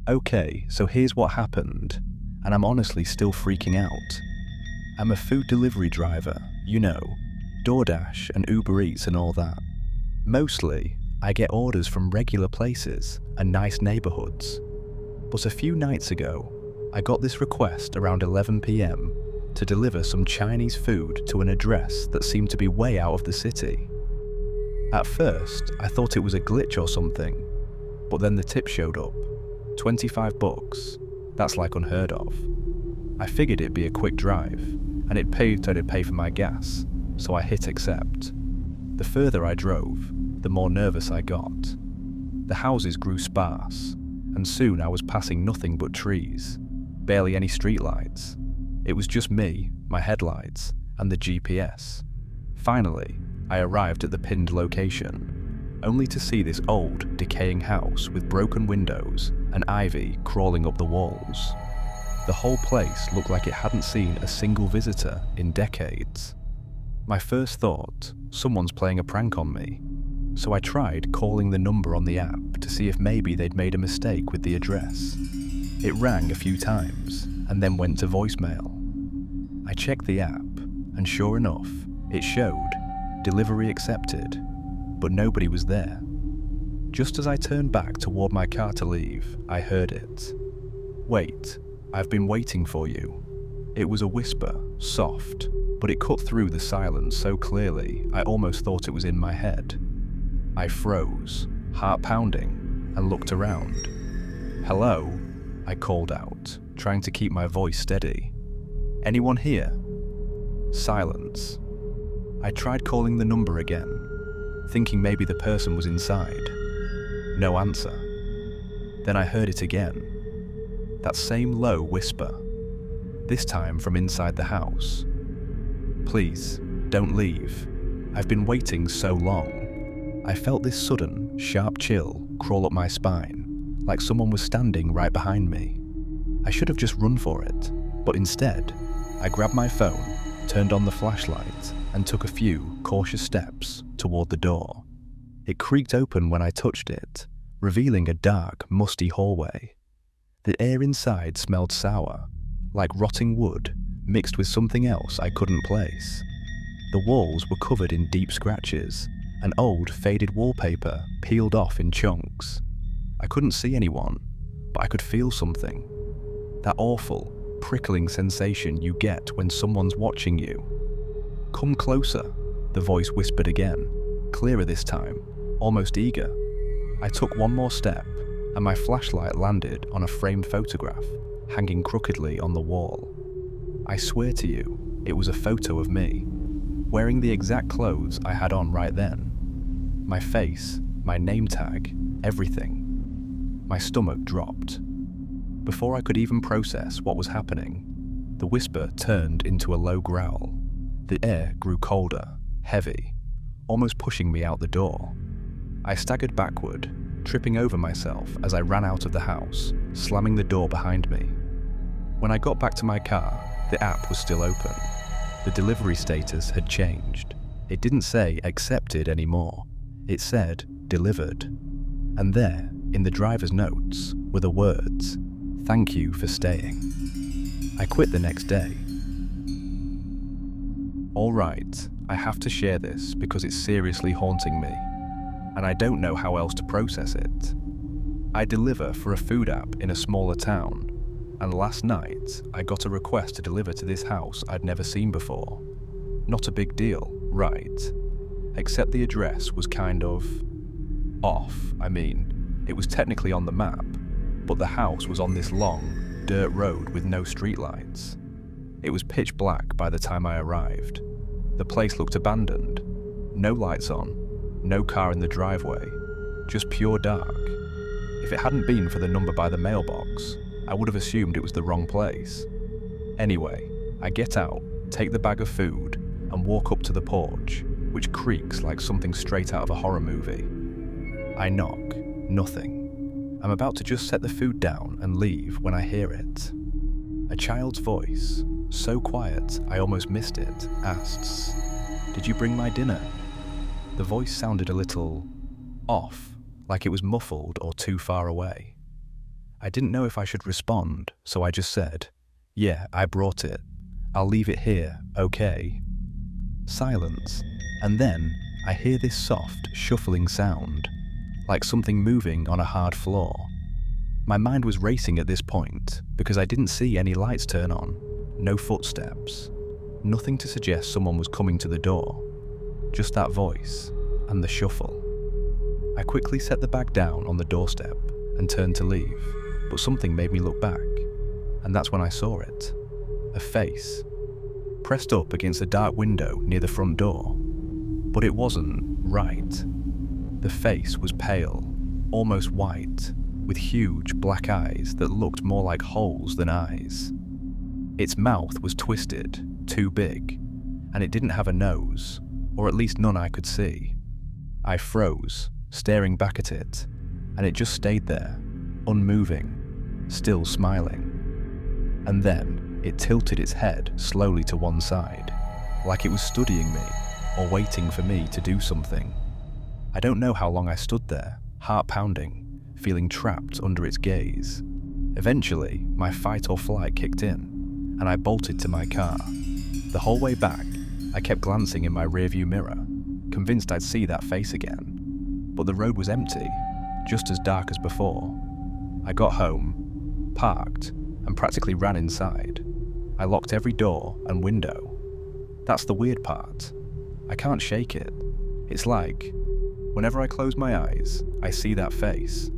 Okay, so here's what happened, and I'm honestly still freaking out. I'm a food delivery driver, you know, DoorDash and Uber Eats and all that. Mostly, I get orders from regular places and nice neighborhoods. But a few nights ago, I got this request around 11 p.m. to deliver some Chinese food to an address that seemed to be way out of the city. At first, I thought it was a glitch or something, but then the tip showed up. $25, that's like unheard of. I figured it'd be a quick drive, and it'd pay for my gas, so I hit accept. The further I drove, the more nervous I got. The houses grew sparse, and soon I was passing nothing but trees, barely any streetlights. It was just me, my headlights, and the GPS. Finally, I arrived at the pinned location, only to see this old, decaying house with broken windows and ivy crawling up the walls. The whole place looked like it hadn't seen a single visitor in decades. My first thought, someone's playing a prank on me, so I tried calling the number on the app to see if maybe they'd made a mistake with the address. It rang a few times and then went to voicemail. I checked the app, and sure enough, it showed delivery accepted, but nobody was there. Just as I turned back toward my car to leave, I heard it. "Wait, I've been waiting for you." It was a whisper, soft, but it cut through the silence so clearly I almost thought it was in my head. I froze, heart pounding, and looked around. "Hello?" I called out, trying to keep my voice steady. "Anyone here?" Silence. I tried calling the number again, thinking maybe the person was inside. No answer. Then I heard it again. That same low whisper, this time from inside the house. "Please, don't leave. I've been waiting so long." I felt this sudden, sharp chill crawl up my spine, like someone was standing right behind me. I should have just run for it, but instead, I grabbed my phone, turned on the flashlight, and took a few cautious steps toward the door. It creaked open when I touched it, revealing a dark, musty hallway. The air inside smelled sour, like rotting wood mixed with something else I couldn't place. The walls were covered in deep scratches, and old, faded wallpaper peeled off in chunks. I couldn't see anyone, but I could feel something. That awful, prickling sensation you get when someone's watching you. "Come closer," the voice whispered again, clearer this time, almost eager. I took one more step, and my flashlight landed on a framed photograph hanging crookedly on the wall. I swear to you, it was a photo of me, wearing the exact clothes I had on right then. My face, my name tag, everything. My stomach dropped. Before I could even process what was happening, the whisper turned into a low growl. The air grew colder, heavy, almost pushing me out the door. I staggered backward, tripping over myself as I ran out of the house, slamming the door behind me. When I got back to my car, the app was still open. The delivery status had changed. It didn't say accepted anymore. It said delivered. And there, in the driver's notes, were the words, "Thank you for staying." I quit the next day. All right, I have to share this because it's seriously haunting me, and I don't know how else to process it. I deliver for a food app in a smaller town, and last night I got a request to deliver to this house I'd never seen before. Not a big deal, right? Except the address was kind of off. I mean, it was technically on the map, but the house was on this long, dirt road with no streetlights. It was pitch black by the time I arrived. The place looked abandoned. No lights on, no car in the driveway, just pure dark. If it hadn't been for the number by the mailbox, I would have assumed it was the wrong place. Anyway, I get out, take the bag of food, and walk up to the porch, which creaks like something straight out of a horror movie. I knock, nothing. I'm about to just set the food down and leave when I hear it. A child's voice, so quiet I almost missed it, asks, "Did you bring my dinner?" The voice sounded a little off, like it was muffled or too far away. I didn't know if I should respond, so I just said, "Yeah, I brought it. I'll leave it here, okay?" Silence, and then I hear this soft, shuffling sound, like something moving on a hard floor. My mind was racing at this point because I didn't see any lights turn on, no footsteps, nothing to suggest someone was coming to the door, just that voice and the shuffle. I quickly set the bag down on the doorstep and turned to leave, but something made me look back, and that's when I saw it. A face, pressed up against a dark window near the front door. But it wasn't right. The face was pale, almost white, with huge black eyes that looked more like holes than eyes. Its mouth was twisted, too big, and it didn't have a nose, or at least none I could see. I froze, staring back at it, and it just stayed there, unmoving, still smiling. And then it tilted its head slowly to one side, like it was studying me or waiting for me to do something. I don't know how long I stood there, heart pounding, feeling trapped under its gaze. Eventually, my fight or flight kicked in, and I bolted to my car. The whole way back, I kept glancing in my rearview mirror, convinced I'd see that face again. But the road was empty, just as dark as before. I got home, parked, and practically ran inside. I locked every door and window. That's the weird part. I can't shake it. It's like, whenever I close my eyes, I see that face.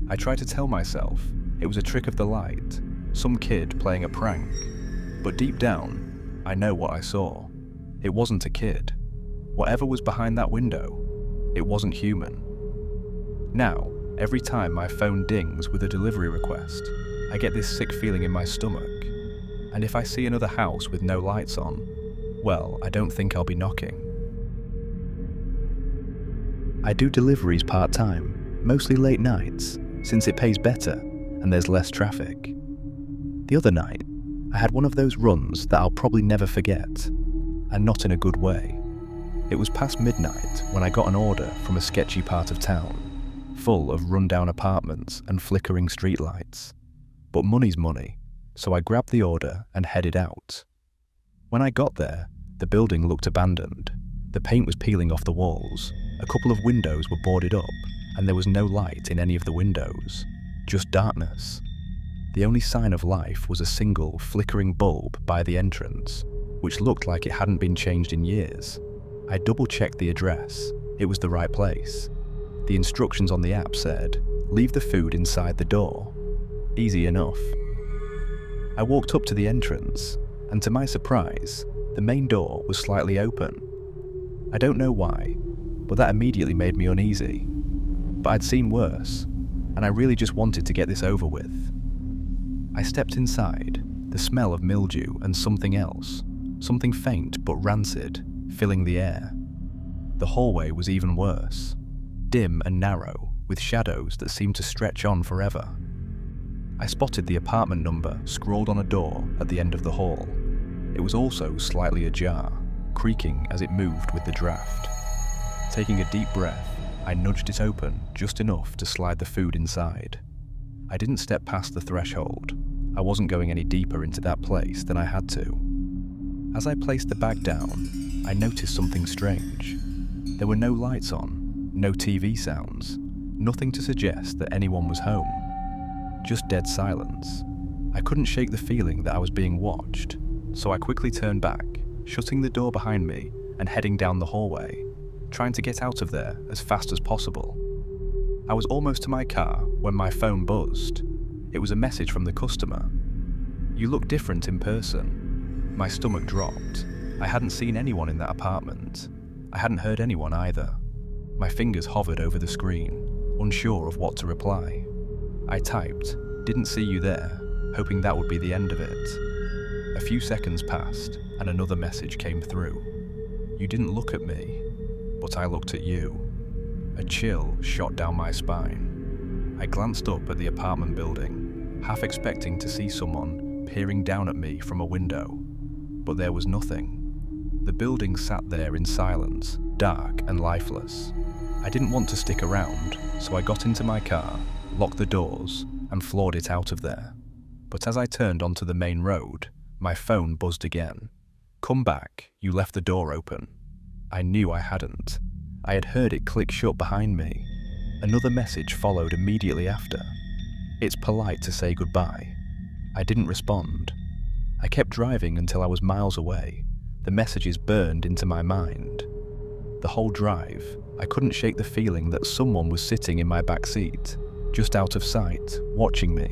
I try to tell myself it was a trick of the light, some kid playing a prank. But deep down, I know what I saw. It wasn't a kid. Whatever was behind that window, it wasn't human. Now, every time my phone dings with a delivery request, I get this sick feeling in my stomach. And if I see another house with no lights on, well, I don't think I'll be knocking. I do deliveries part-time, mostly late nights, since it pays better and there's less traffic. The other night, I had one of those runs that I'll probably never forget, and not in a good way. It was past midnight when I got an order from a sketchy part of town, full of run-down apartments and flickering streetlights. But money's money, so I grabbed the order and headed out. When I got there, the building looked abandoned. The paint was peeling off the walls, a couple of windows were boarded up, and there was no light in any of the windows, just darkness. The only sign of life was a single, flickering bulb by the entrance, which looked like it hadn't been changed in years. I double-checked the address. It was the right place. The instructions on the app said, "Leave the food inside the door." Easy enough. I walked up to the entrance, and to my surprise, the main door was slightly open. I don't know why, but that immediately made me uneasy. But I'd seen worse, and I really just wanted to get this over with. I stepped inside, the smell of mildew and something else, something faint but rancid, filling the air. The hallway was even worse, dim and narrow, with shadows that seemed to stretch on forever. I spotted the apartment number scrawled on a door at the end of the hall. It was also slightly ajar, creaking as it moved with the draft. Taking a deep breath, I nudged it open just enough to slide the food inside. I didn't step past the threshold. I wasn't going any deeper into that place than I had to. As I placed the bag down, I noticed something strange. There were no lights on, no TV sounds, nothing to suggest that anyone was home. Just dead silence. I couldn't shake the feeling that I was being watched, so I quickly turned back, shutting the door behind me and heading down the hallway, trying to get out of there as fast as possible. I was almost to my car when my phone buzzed. It was a message from the customer. "You look different in person." My stomach dropped. I hadn't seen anyone in that apartment. I hadn't heard anyone either. My fingers hovered over the screen, unsure of what to reply. I typed, "Didn't see you there," hoping that would be the end of it. A few seconds passed, and another message came through. "You didn't look at me, but I looked at you." A chill shot down my spine. I glanced up at the apartment building, half expecting to see someone peering down at me from a window. But there was nothing. The building sat there in silence, dark and lifeless. I didn't want to stick around, so I got into my car, locked the doors, and floored it out of there. But as I turned onto the main road, my phone buzzed again. "Come back, you left the door open." I knew I hadn't. I had heard it click shut behind me. Another message followed immediately after. "It's polite to say goodbye." I didn't respond. I kept driving until I was miles away. The messages burned into my mind. The whole drive, I couldn't shake the feeling that someone was sitting in my back seat, just out of sight, watching me.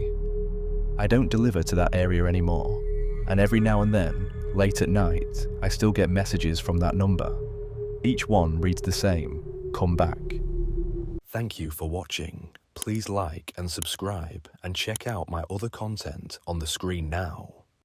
I don't deliver to that area anymore, and every now and then, late at night, I still get messages from that number. Each one reads the same: "Come back." Thank you for watching. Please like and subscribe and check out my other content on the screen now.